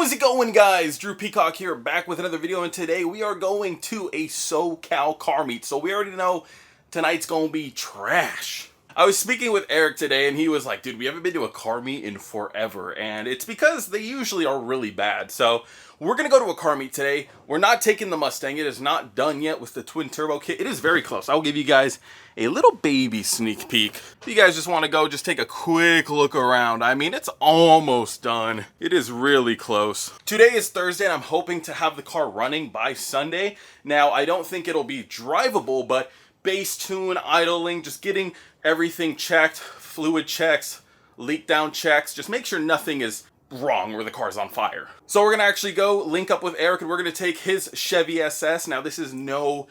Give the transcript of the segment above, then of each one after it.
How's it going, guys? Drew Peacock here, back with another video, and today we are going to a SoCal car meet. So we already know tonight's gonna be trash. I was speaking with Eric today, and he was like, dude, we haven't been to a car meet in forever, and it's because they usually are really bad. So we're gonna go to a car meet today. We're not taking the Mustang. It is not done yet with the twin turbo kit. It is very close. I'll give you guys a little baby sneak peek. If you guys just want to go, just take a quick look around. I mean, it's almost done. It is really close. Today is Thursday, and I'm hoping to have the car running by Sunday. Now, I don't think it'll be drivable, but base tune, idling, just getting everything checked, fluid checks, leak down checks, just make sure nothing is wrong where the car's on fire. So we're gonna actually go link up with Eric, and we're gonna take his Chevy SS. Now, this is no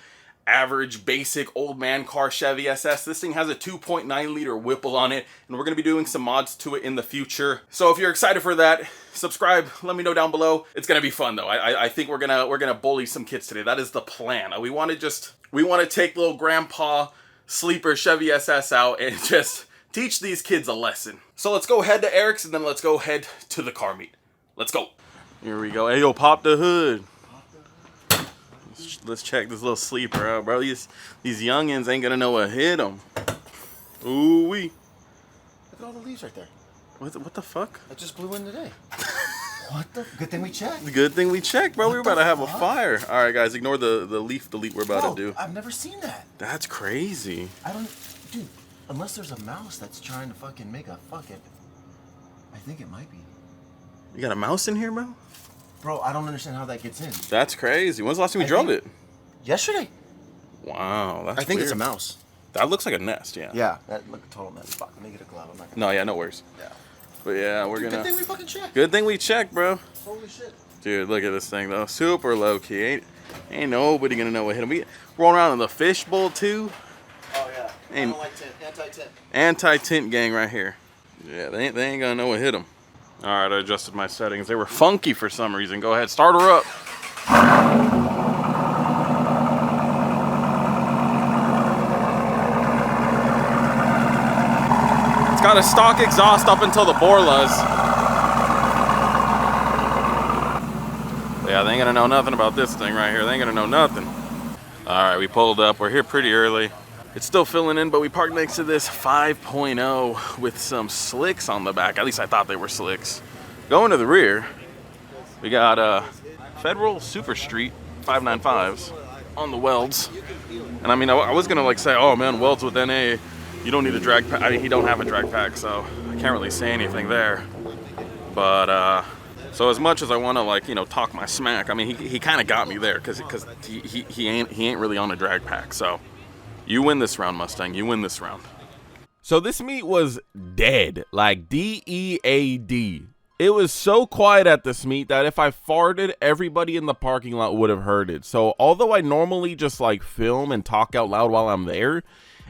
average basic old man car Chevy SS. This thing has a 2.9 liter Whipple on it, and we're gonna be doing some mods to it in the future. So if you're excited for that, subscribe, let me know down below. It's gonna be fun though. I think we're gonna bully some kids today. That is the plan. We want to take little grandpa sleeper Chevy SS out and just teach these kids a lesson. So let's go head to Eric's, and then let's go head to the car meet. Let's go. Here we go. Hey, yo, pop the hood. Let's check this little sleeper out, bro. These youngins ain't gonna know what hit them. Ooh wee. Look at all the leaves right there. What the fuck? It just blew in today. What the? Good thing we checked. Good thing we checked, bro. We were about to have a fire. All right, guys, ignore the leaf delete we're about to do. I've never seen that. That's crazy. Dude, unless there's a mouse that's trying to fucking make a fucking, I think it might be. You got a mouse in here, bro? Bro, I don't understand how that gets in. That's crazy. When's the last time we drove it? Yesterday. Wow, that's I think weird. it's a mouse. That looks like a nest, yeah. Yeah, that look a total mess. Fuck, let me get a glove. I'm not gonna. No, yeah, no worries. Yeah. But yeah, we're gonna. Good thing we fucking checked. Good thing we checked, bro. Holy shit. Dude, look at this thing though. Super low key. Ain't nobody gonna know what hit him. We rolling around in the fishbowl too. Oh yeah. Ain't, I don't like tint. Anti-tint. Anti-tint gang right here. Yeah, they ain't gonna know what hit them. All right, I adjusted my settings. They were funky for some reason. Go ahead, start her up. It's got a stock exhaust up until the Borlas. Yeah, they ain't gonna know nothing about this thing right here. They ain't gonna know nothing. All right, we pulled up. We're here pretty early. It's still filling in, but we parked next to this 5.0 with some slicks on the back. At least I thought they were slicks. Going to the rear, we got Federal Super Street 595s on the welds. And I mean, I was gonna like say, oh man, welds with NA, you don't need a drag pack. I mean, he don't have a drag pack, so I can't really say anything there. But so as much as I want to, like, you know, talk my smack, I mean, he kind of got me there because he ain't really on a drag pack. So you win this round, Mustang. You win this round. So this meet was dead, like D-E-A-D. It was so quiet at this meet that if I farted, everybody in the parking lot would have heard it. So although I normally just like film and talk out loud while I'm there,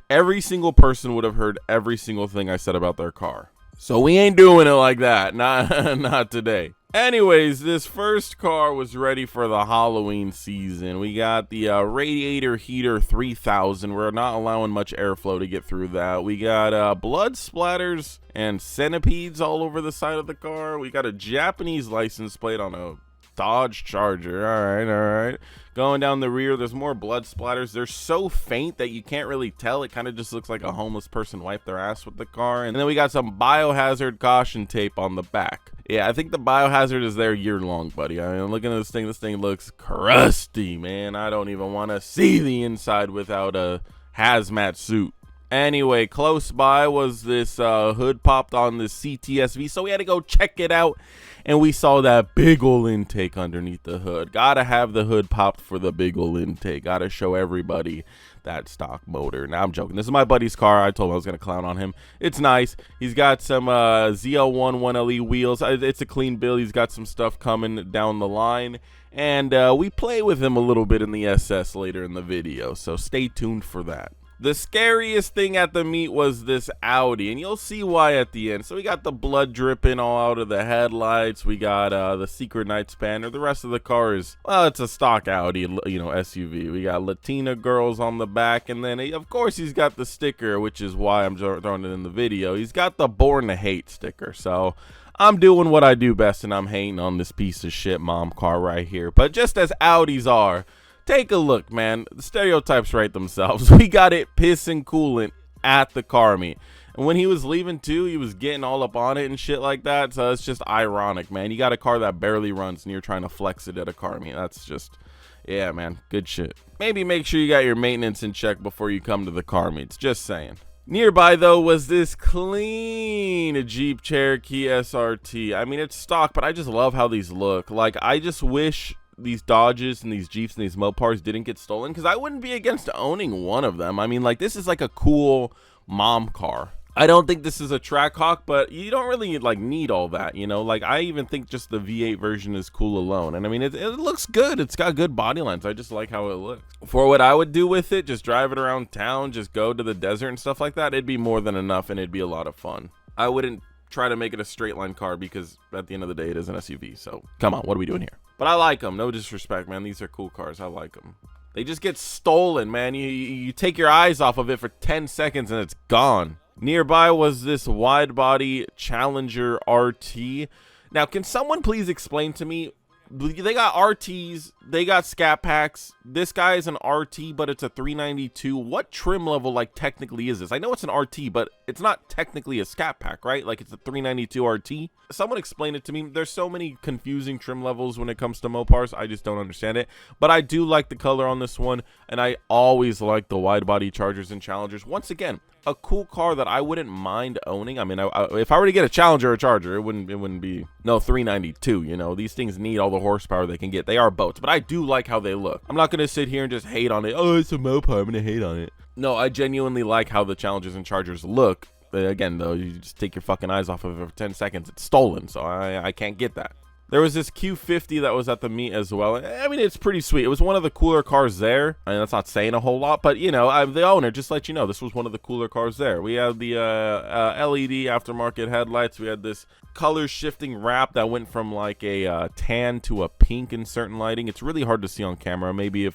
every single person would have heard every single thing I said about their car. So we ain't doing it like that. Not today. Anyways, this first car was ready for the Halloween season. We got the Radiator Heater 3000. We're not allowing much airflow to get through that. We got blood splatters and centipedes all over the side of the car. We got a Japanese license plate on a Dodge Charger. All right. Going down the rear, there's more blood splatters. They're so faint that you can't really tell. It kind of just looks like a homeless person wiped their ass with the car. And then we got some biohazard caution tape on the back. Yeah, I think the biohazard is there year long, buddy. I mean, looking at this thing looks crusty, man. I don't even want to see the inside without a hazmat suit. Anyway, close by was this hood popped on the CTSV, so we had to go check it out, and we saw that big ol' intake underneath the hood. Gotta have the hood popped for the big ol' intake. Gotta show everybody that stock motor. Now, I'm joking. This is my buddy's car. I told him I was gonna clown on him. It's nice. He's got some ZL1 1LE wheels. It's a clean build. He's got some stuff coming down the line, and we play with him a little bit in the SS later in the video, so stay tuned for that. The scariest thing at the meet was this Audi, and you'll see why at the end. So we got the blood dripping all out of the headlights. We got the secret night spanner. The rest of the car is, well, it's a stock Audi, you know, SUV. We got Latina girls on the back, and then of course he's got the sticker, which is why I'm throwing it in the video. He's got the Born to Hate sticker. So I'm doing what I do best, and I'm hating on this piece of shit mom car right here. But just as Audis are, take a look, man. The stereotypes write themselves. We got it pissing coolant at the car meet. And when he was leaving too, he was getting all up on it and shit like that. So it's just ironic, man. You got a car that barely runs and you're trying to flex it at a car meet. That's just, yeah, man, good shit. Maybe make sure you got your maintenance in check before you come to the car meets. Just saying. Nearby, though, was this clean Jeep Cherokee SRT. I mean, it's stock, but I just love how these look. Like, I just wish these Dodges and these Jeeps and these Mopars didn't get stolen, because I wouldn't be against owning one of them. I mean, like, this is like a cool mom car. I don't think this is a track hawk, but you don't really like need all that, you know. Like, I even think just the V8 version is cool alone, and I mean it looks good. It's got good body lines. I just like how it looks. For what I would do with it, just drive it around town, just go to the desert and stuff like that, it'd be more than enough, and it'd be a lot of fun. I wouldn't try to make it a straight line car, because at the end of the day it is an SUV. So come on, what are we doing here? But I like them. No disrespect, man. These are cool cars. I like them. They just get stolen, man. You take your eyes off of it for 10 seconds and it's gone. Nearby was this wide body Challenger RT. Now, can someone please explain to me? They got RTs, they got scat packs. This guy is an RT, but it's a 392. What trim level, like, technically is this? I know it's an RT, but it's not technically a scat pack, right? Like, it's a 392 RT. Someone explain it to me. There's so many confusing trim levels when it comes to Mopars. I just don't understand it. But I do like the color on this one, and I always like the wide body Chargers and Challengers. Once again, a cool car that I wouldn't mind owning. I mean, if I were to get a Challenger or a Charger, it wouldn't be no 392. You know, these things need all the horsepower they can get. They are boats, but I do like how they look. I'm not gonna sit here and just hate on it. Oh, it's a Mopar, I'm gonna hate on it. No, I genuinely like how the Challengers and Chargers look. But again, though, you just take your fucking eyes off of it for 10 seconds, it's stolen. So I can't get that. There was this Q50 that was at the meet as well. I mean, it's pretty sweet. It was one of the cooler cars there. I mean, that's not saying a whole lot, but, you know, the owner, just let you know, this was one of the cooler cars there. We had the LED aftermarket headlights. We had this color shifting wrap that went from like a tan to a pink in certain lighting. It's really hard to see on camera. Maybe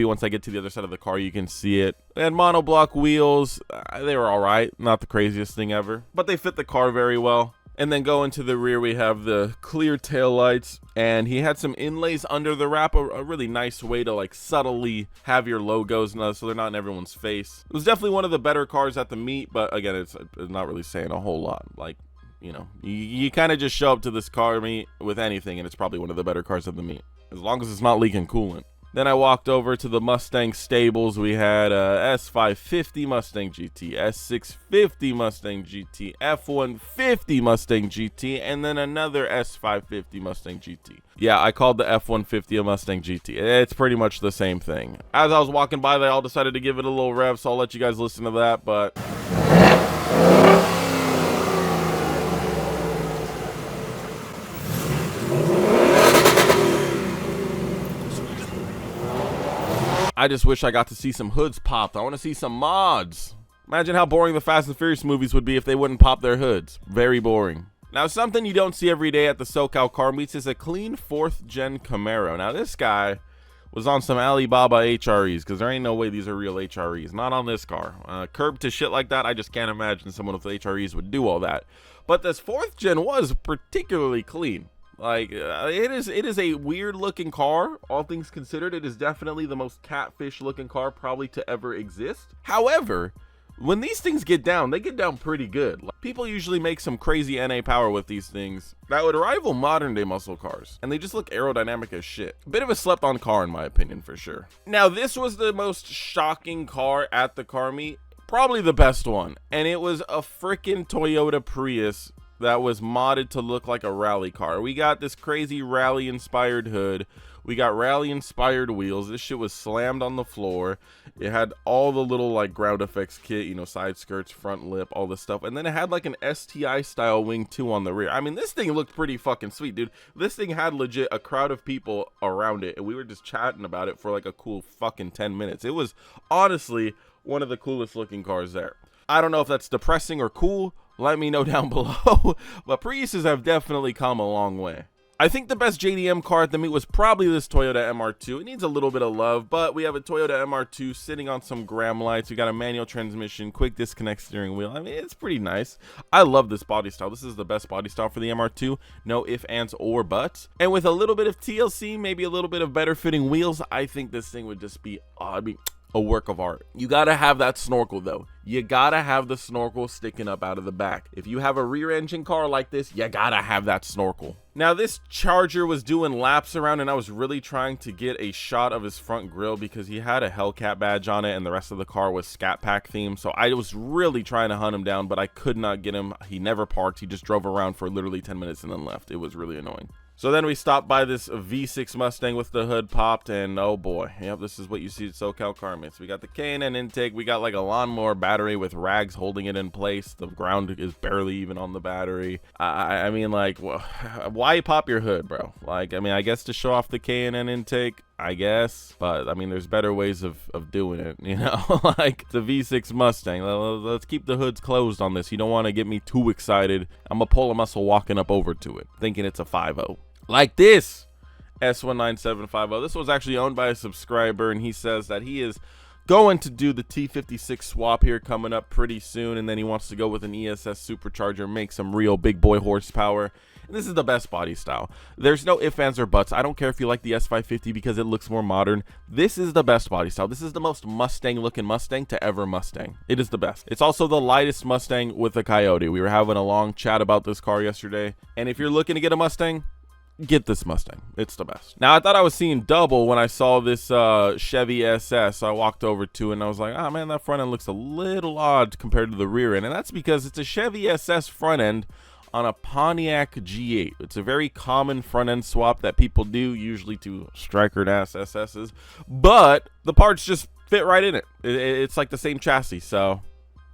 once I get to the other side of the car, you can see it. They had monoblock wheels. They were all right. Not the craziest thing ever, but they fit the car very well. And then going to the rear, we have the clear tail lights, and he had some inlays under the wrap, a really nice way to like subtly have your logos so they're not in everyone's face. It was definitely one of the better cars at the meet, but again, it's not really saying a whole lot. Like, you know, you kind of just show up to this car meet with anything, and it's probably one of the better cars at the meet, as long as it's not leaking coolant. Then I walked over to the Mustang stables. We had S550 Mustang GT, S650 Mustang GT, F150 Mustang GT, and then another S550 Mustang GT. Yeah, I called the F150 a Mustang GT. It's pretty much the same thing. As I was walking by, they all decided to give it a little rev, so I'll let you guys listen to that, but I just wish I got to see some hoods popped. I want to see some mods. Imagine how boring the Fast and Furious movies would be if they wouldn't pop their hoods. Very boring. Now, something you don't see every day at the SoCal car meets is a clean 4th gen Camaro. Now, this guy was on some Alibaba HREs, because there ain't no way these are real HREs. Not on this car. Curb to shit like that, I just can't imagine someone with HREs would do all that. But this 4th gen was particularly clean. Like, it is a weird looking car. All things considered, it is definitely the most catfish looking car probably to ever exist. However, when these things get down, they get down pretty good. Like, people usually make some crazy NA power with these things that would rival modern day muscle cars, and they just look aerodynamic as shit. A bit of a slept on car in my opinion, for sure. Now, this was the most shocking car at the car meet, probably the best one, and it was a freaking Toyota Prius that was modded to look like a rally car. We got this crazy rally inspired hood. We got rally inspired wheels. This shit was slammed on the floor. It had all the little like ground effects kit, you know, side skirts, front lip, all this stuff. And then it had like an STI style wing too on the rear. I mean, this thing looked pretty fucking sweet, dude. This thing had legit a crowd of people around it, and we were just chatting about it for like a cool fucking 10 minutes. It was honestly one of the coolest looking cars there. I don't know if that's depressing or cool. Let me know down below. But Priuses have definitely come a long way. I think the best JDM car at the meet was probably this Toyota MR2. It needs a little bit of love, but we have a Toyota MR2 sitting on some Graham lights. We got a manual transmission, quick disconnect steering wheel. I mean, it's pretty nice. I love this body style. This is the best body style for the MR2. No ifs, ands, or buts. And with a little bit of TLC, maybe a little bit of better fitting wheels, I think this thing would just be, a work of art. You gotta have that snorkel though. You gotta have the snorkel sticking up out of the back. If you have a rear engine car like this, you gotta have that snorkel. Now this Charger was doing laps around and I was really trying to get a shot of his front grille because he had a Hellcat badge on it and the rest of the car was Scat Pack themed. So I was really trying to hunt him down, but I could not get him. He never parked. He just drove around for literally 10 minutes and then left. It was really annoying. So then we stopped by this V6 Mustang with the hood popped, and oh boy, yep, this is what you see at SoCal Car Meets. We got the K&N intake, we got like a lawnmower battery with rags holding it in place. The ground is barely even on the battery. I mean, like, why pop your hood, bro? Like, I mean, I guess to show off the K&N intake, I guess, but I mean, there's better ways of doing it, you know? Like the V6 Mustang. Let's keep the hoods closed on this. You don't want to get me too excited. I'm gonna pull a muscle walking up over to it, thinking it's a 5.0. Like this S19750. This was actually owned by a subscriber, and he says that he is going to do the T56 swap here coming up pretty soon, and then he wants to go with an ESS supercharger, make some real big boy horsepower. And this is the best body style. There's no ifs, ands, or buts. I don't care if you like the S550 because it looks more modern. This is the best body style. This is the most Mustang looking Mustang to ever Mustang. It is the best. It's also the lightest Mustang with a Coyote. We were having a long chat about this car yesterday, and if you're looking to get a Mustang, get this Mustang. It's the best. Now, I thought I was seeing double when I saw this Chevy SS. So I walked over to it and I was like, oh man, that front end looks a little odd compared to the rear end. And that's because it's a Chevy SS front end on a Pontiac G8. It's a very common front end swap that people do, usually to striker ass SSs. But the parts just fit right in it. It's like the same chassis. So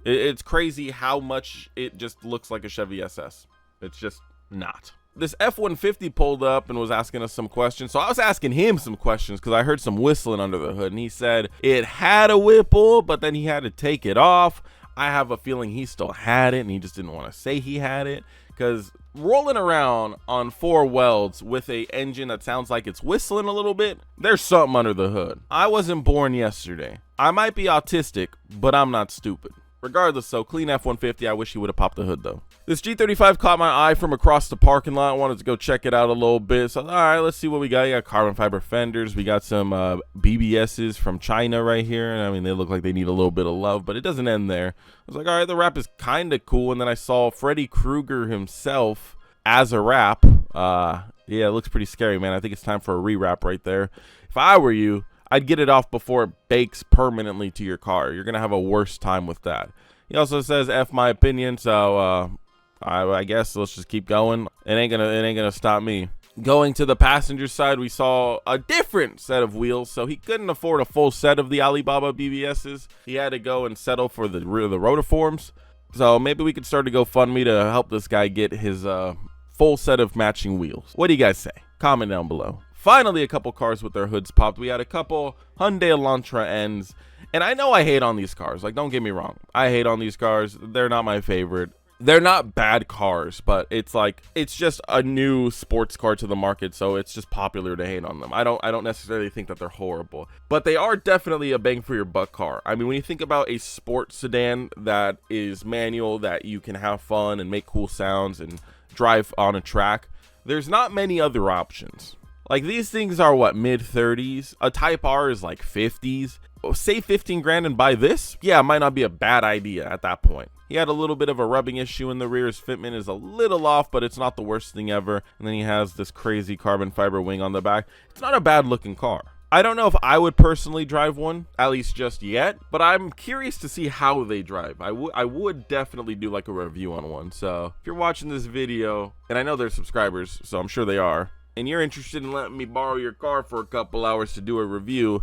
it's crazy how much it just looks like a Chevy SS. It's just not. This F-150 pulled up and was asking us some questions. So I was asking him some questions because I heard some whistling under the hood. And he said it had a Whipple, but then he had to take it off. I have a feeling he still had it and he just didn't want to say he had it. Because rolling around on 4 welds with a engine that sounds like it's whistling a little bit, there's something under the hood. I wasn't born yesterday. I might be autistic, but I'm not stupid. Regardless, so clean F-150. I wish he would have popped the hood though. This G35 caught my eye from across the parking lot. I wanted to go check it out a little bit. So, all right, let's see what we got. You got carbon fiber fenders. We got some BBSs from China right here. And I mean, they look like they need a little bit of love, but it doesn't end there. I was like, all right, the wrap is kind of cool. And then I saw Freddy Krueger himself as a wrap. Yeah, it looks pretty scary, man. I think it's time for a rewrap right there. If I were you, I'd get it off before it bakes permanently to your car. You're going to have a worse time with that. He also says, F my opinion, so I guess let's just keep going. It ain't gonna stop me. Going to the passenger side, we saw a different set of wheels, so he couldn't afford a full set of the Alibaba BBSs. He had to go and settle for the rotiforms. So maybe we could start a GoFundMe to help this guy get his full set of matching wheels. What do you guys say? Comment down below. Finally, a couple cars with their hoods popped. We had a couple Hyundai Elantra Ns. And I know I hate on these cars. Like, don't get me wrong. I hate on these cars. They're not my favorite. They're not bad cars, but it's like, it's just a new sports car to the market, so it's just popular to hate on them. I don't necessarily think that they're horrible, but they are definitely a bang for your buck car. I mean, when you think about a sports sedan that is manual, that you can have fun and make cool sounds and drive on a track, there's not many other options. Like, these things are what, mid-30s? A Type R is like 50s. Save 15 grand and buy this? Yeah, it might not be a bad idea at that point. He had a little bit of a rubbing issue in the rear. His fitment is a little off, but it's not the worst thing ever. And then he has this crazy carbon fiber wing on the back. It's not a bad looking car. I don't know if I would personally drive one, at least just yet, but I'm curious to see how they drive. I would definitely do like a review on one. So if you're watching this video, and I know they're subscribers, so I'm sure they are, and you're interested in letting me borrow your car for a couple hours to do a review,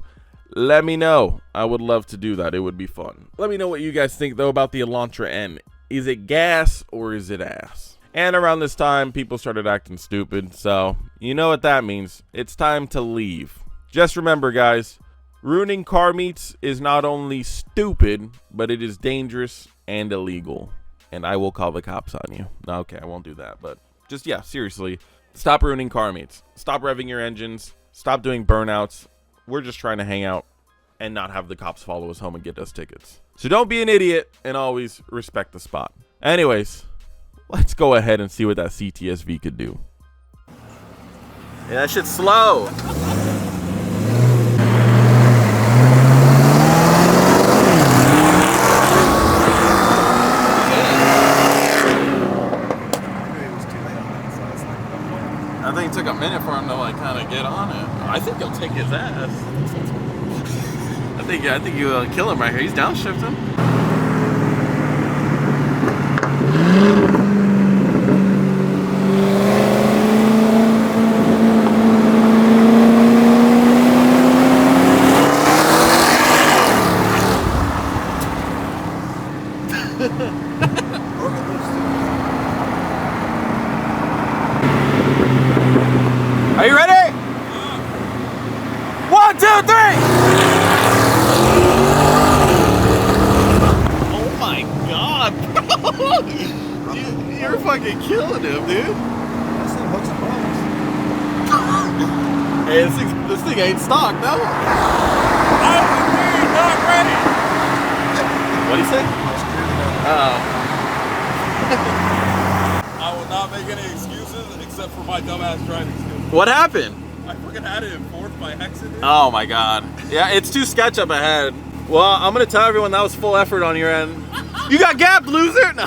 let me know. I would love to do that. It would be fun. Let me know what you guys think though about the Elantra N. Is it gas or is it ass? And around this time, people started acting stupid. So you know what that means. It's time to leave. Just remember, guys, ruining car meets is not only stupid, but it is dangerous and illegal. And I will call the cops on you. Okay, I won't do that, but just, yeah, seriously. Stop ruining car meets. Stop revving your engines. Stop doing burnouts. We're just trying to hang out and not have the cops follow us home and get us tickets. So don't be an idiot and always respect the spot. Anyways, let's go ahead and see what that CTSV could do. Yeah, that shit's slow. I think it took a minute for him to like kind of get on it. I think he'll take his ass. I think you'll kill him right here. He's downshifting. Are you ready? 1, 2, 3! Oh my god, bro! You're fucking killing him, dude. That's some hooks and bugs. Hey, this thing ain't stock, no? I'm not ready. What'd he say? Oh. I will not make any excuses except for my dumbass driving skills. What happened? I fucking had it in fourth by hexing. Oh my god. Yeah, it's too sketch up ahead. Well, I'm gonna tell everyone that was full effort on your end. You got gapped, loser! No.